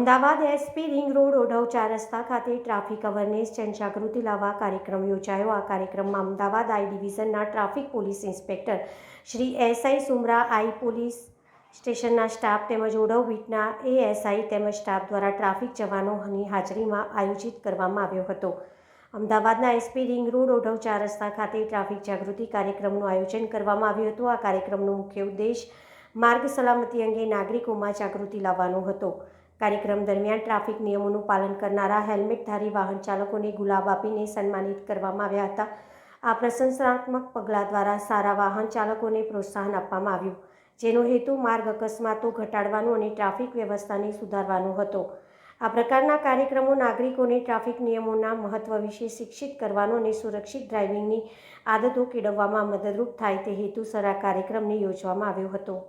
Ahmedabad SP ring road Odhav 4 રસ્તા ખાતે traffic awareness જનજાગૃતિ લાવવા કાર્યક્રમ યોજાયો। આ કાર્યક્રમમાં અમદાવાદ આઈ ડિવિઝનના traffic police inspector Shri SI Sumra, I police સ્ટેશનના સ્ટાફ તેમજ ઓઢવ બીટના એએસઆઈ તેમજ સ્ટાફ દ્વારા ટ્રાફિક જવાનોની હાજરીમાં આયોજિત કરવામાં આવ્યો હતો। અમદાવાદના એસપી રિંગ રોડ ઓઢવ 4 રસ્તા ખાતે ટ્રાફિક જાગૃતિ કાર્યક્રમનું આયોજન કરવામાં આવ્યું હતું। આ કાર્યક્રમનો મુખ્ય ઉદ્દેશ માર્ગ સલામતી અંગે નાગરિકોમાં જાગૃતિ લાવવાનો હતો। કાર્યક્રમ દરમિયાન ટ્રાફિક નિયમોનું પાલન કરનારા હેલ્મેટધારી વાહન ચાલકોને ગુલાબ આપીને સન્માનિત કરવામાં આવ્યા હતા। આ પ્રશંસનાત્મક પગલાં દ્વારા સારા વાહન ચાલકોને પ્રોત્સાહન આપવામાં આવ્યું, જેનો હેતુ માર્ગ અકસ્માતો ઘટાડવાનો અને ટ્રાફિક વ્યવસ્થાને સુધારવાનો હતો। આ પ્રકારના કાર્યક્રમો નાગરિકોને ટ્રાફિક નિયમોના મહત્વ વિશે શિક્ષિત કરવાનો અને સુરક્ષિત ડ્રાઇવિંગની આદતો કેળવવામાં મદદરૂપ થાય તે હેતુસર આ કાર્યક્રમને યોજવામાં આવ્યો હતો।